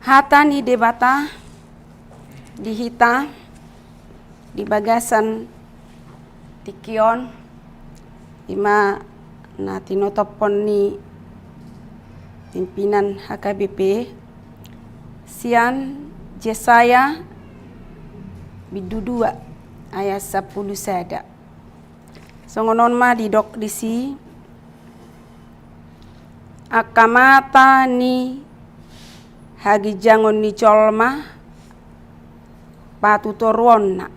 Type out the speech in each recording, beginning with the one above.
Hata ni debata di hita di bagasan tikion ima na tinotopon ni pimpinan HKBP sian Yesaya bidudua ayat 10 sada. Songonon ma didok disi akamata ni hagi jangon ni colma patutoronna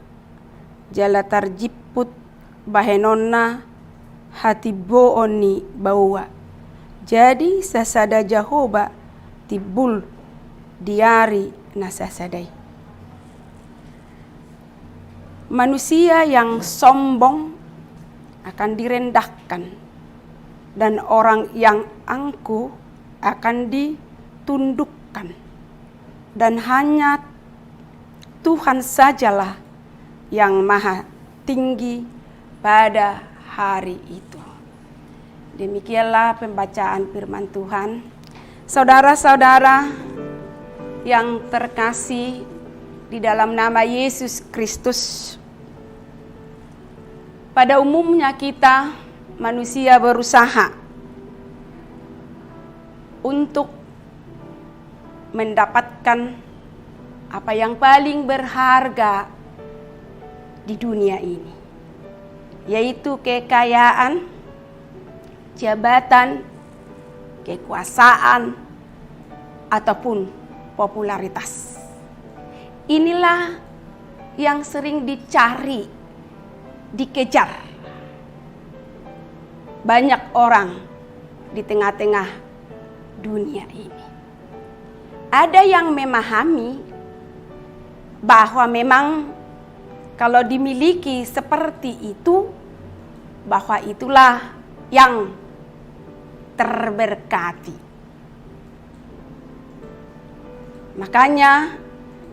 jala tarjiput bahenonna hati booni bawa. Jadi sasada Jahoba tibul diari nasasadai. Manusia yang sombong akan direndahkan dan orang yang angkuh akan ditundukkan, dan hanya Tuhan sajalah yang maha tinggi pada hari itu. Demikianlah pembacaan firman Tuhan. Saudara-saudara yang terkasih di dalam nama Yesus Kristus, pada umumnya kita manusia berusaha untuk mendapatkan apa yang paling berharga di dunia ini, yaitu kekayaan, jabatan, kekuasaan, ataupun popularitas. Inilah yang sering dicari, dikejar banyak orang di tengah-tengah dunia ini. Ada yang memahami bahwa memang kalau dimiliki seperti itu, bahwa itulah yang terberkati. Makanya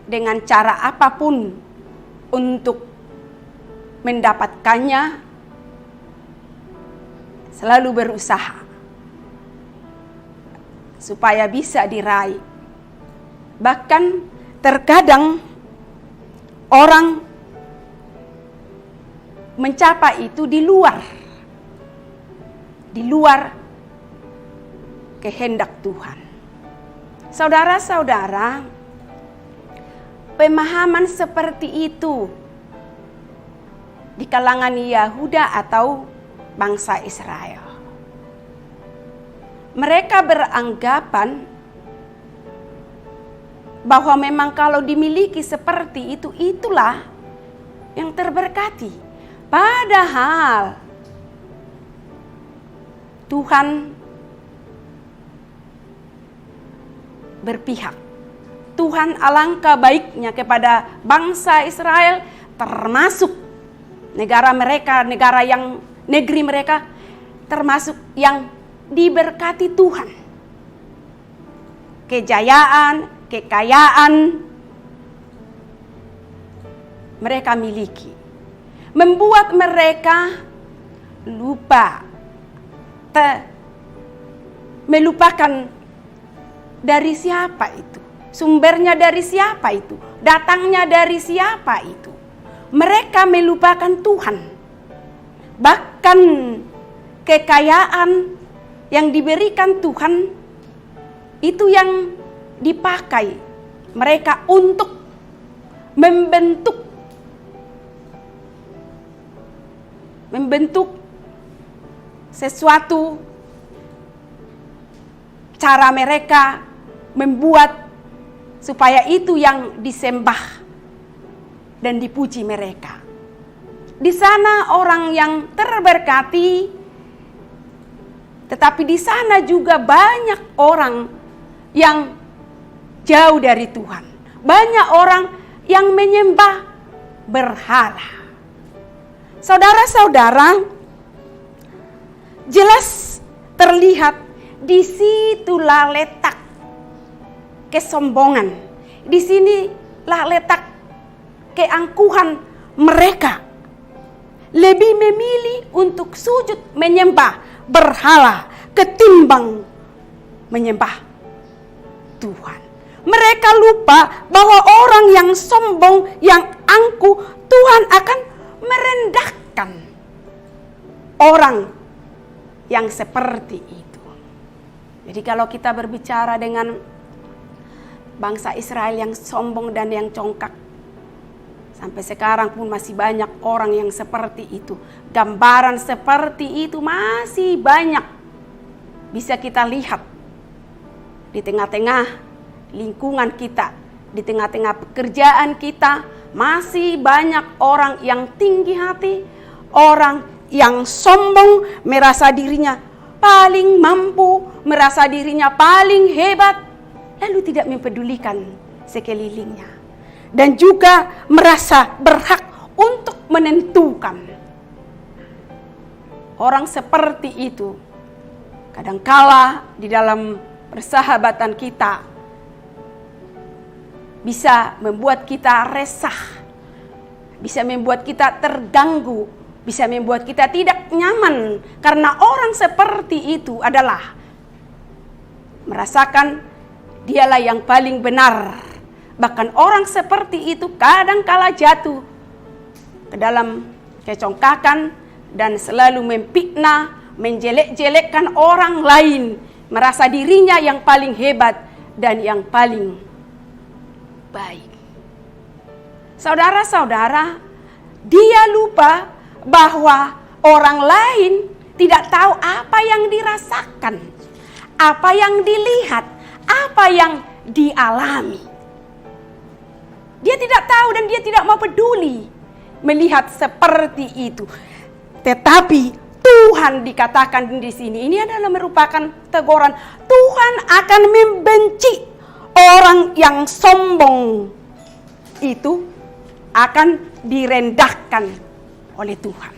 dengan cara apapun untuk mendapatkannya, selalu berusaha supaya bisa diraih. Bahkan terkadang orang mencapai itu di luar kehendak Tuhan. Saudara-saudara, pemahaman seperti itu di kalangan Yahuda atau bangsa Israel. Mereka beranggapan bahwa memang kalau dimiliki seperti itu, itulah yang terberkati. Padahal Tuhan berpihak. Tuhan alangkah baiknya kepada bangsa Israel, termasuk negara mereka, negeri mereka, termasuk yang diberkati Tuhan. Kejayaan, kekayaan mereka miliki, membuat mereka melupakan dari siapa itu, sumbernya dari siapa itu, datangnya dari siapa itu. Mereka melupakan Tuhan. Bahkan kekayaan yang diberikan Tuhan itu yang dipakai mereka untuk membentuk sesuatu, cara mereka membuat supaya itu yang disembah dan dipuji mereka. Di sana orang yang terberkati, tetapi di sana juga banyak orang yang jauh dari Tuhan. Banyak orang yang menyembah berhala. Saudara-saudara, jelas terlihat di situlah letak kesombongan. Di sinilah letak keangkuhan mereka. Lebih memilih untuk sujud menyembah berhala ketimbang menyembah Tuhan. Mereka lupa bahwa orang yang sombong, yang angkuh, Tuhan akan merendahkan orang yang seperti itu. Jadi kalau kita berbicara dengan bangsa Israel yang sombong dan yang congkak, sampai sekarang pun masih banyak orang yang seperti itu. Gambaran seperti itu masih banyak bisa kita lihat di tengah-tengah lingkungan kita, di tengah-tengah pekerjaan kita. Masih banyak orang yang tinggi hati, orang yang sombong, merasa dirinya paling mampu, merasa dirinya paling hebat, lalu tidak mempedulikan sekelilingnya. Dan juga merasa berhak untuk menentukan. Orang seperti itu kadangkala di dalam persahabatan kita bisa membuat kita resah, bisa membuat kita terganggu, bisa membuat kita tidak nyaman. Karena orang seperti itu adalah merasakan dialah yang paling benar. Bahkan orang seperti itu kadangkala jatuh ke dalam kecongkakan dan selalu memfitnah, menjelek-jelekkan orang lain, merasa dirinya yang paling hebat dan yang paling baik. Saudara-saudara, dia lupa bahwa orang lain tidak tahu apa yang dirasakan, apa yang dilihat, apa yang dialami. Dia tidak tahu dan dia tidak mau peduli melihat seperti itu. Tetapi Tuhan dikatakan di sini, ini adalah merupakan teguran. Tuhan akan membenci orang yang sombong, itu akan direndahkan oleh Tuhan.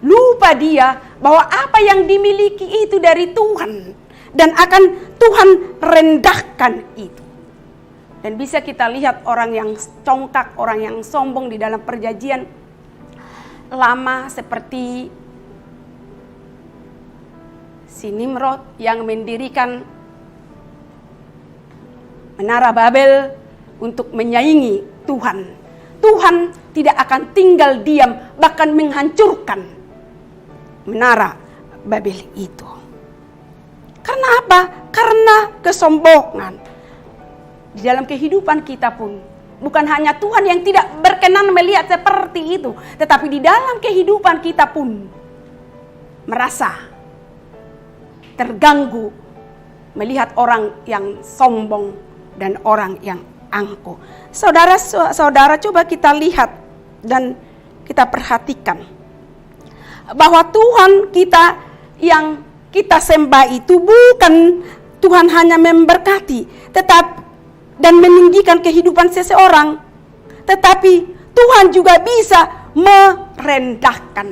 Lupa dia bahwa apa yang dimiliki itu dari Tuhan dan akan Tuhan rendahkan itu. Dan bisa kita lihat orang yang congkak, orang yang sombong di dalam perjanjian lama seperti si Nimrod yang mendirikan Menara Babel untuk menyaingi Tuhan. Tuhan tidak akan tinggal diam, bahkan menghancurkan Menara Babel itu. Karena apa? Karena kesombongan. Di dalam kehidupan kita pun, bukan hanya Tuhan yang tidak berkenan melihat seperti itu, tetapi di dalam kehidupan kita pun merasa terganggu melihat orang yang sombong dan orang yang angkuh. Saudara-saudara, coba kita lihat dan kita perhatikan bahwa Tuhan kita yang kita sembah itu bukan Tuhan hanya memberkati dan meninggikan kehidupan seseorang, tetapi Tuhan juga bisa merendahkan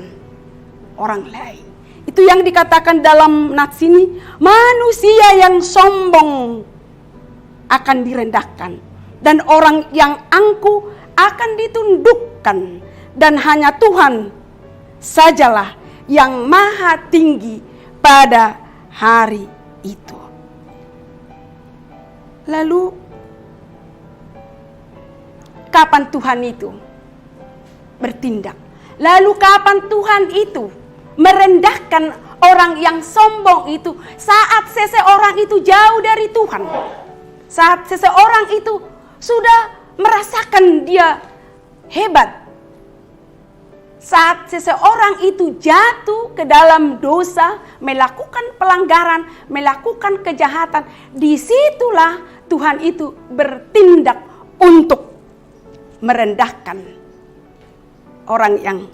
orang lain. Itu yang dikatakan dalam nats ini, manusia yang sombong akan direndahkan dan orang yang angkuh akan ditundukkan, dan hanya Tuhan sajalah yang maha tinggi pada hari itu. Lalu kapan Tuhan itu bertindak? Lalu kapan Tuhan itu merendahkan orang yang sombong itu? Saat seseorang itu jauh dari Tuhan. Saat seseorang itu sudah merasakan dia hebat. Saat seseorang itu jatuh ke dalam dosa, melakukan pelanggaran, melakukan kejahatan, disitulah Tuhan itu bertindak untuk merendahkan orang yang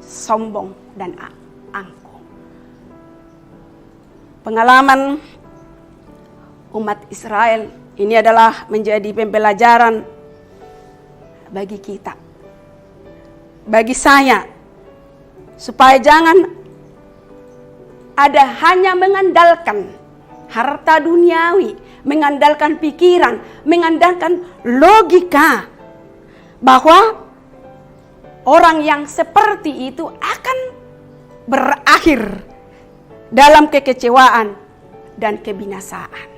sombong dan angkuh. Pengalaman umat Israel ini adalah menjadi pembelajaran bagi kita, bagi saya, supaya jangan ada hanya mengandalkan harta duniawi, mengandalkan pikiran, mengandalkan logika, bahwa orang yang seperti itu akan berakhir dalam kekecewaan dan kebinasaan.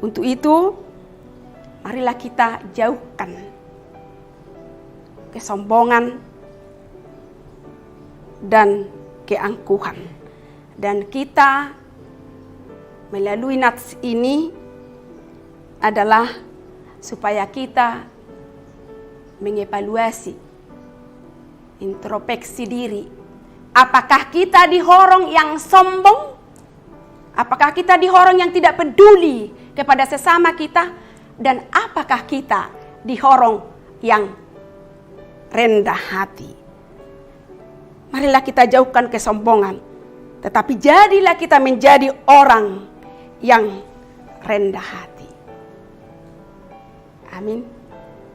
Untuk itu, marilah kita jauhkan kesombongan dan keangkuhan. Dan kita melalui nats ini adalah supaya kita mengevaluasi, introspeksi diri. Apakah kita dihorong yang sombong? Apakah kita dihorong yang tidak peduli kepada sesama kita? Dan apakah kita dihorong yang rendah hati? Marilah kita jauhkan kesombongan, tetapi jadilah kita menjadi orang yang rendah hati. Amin.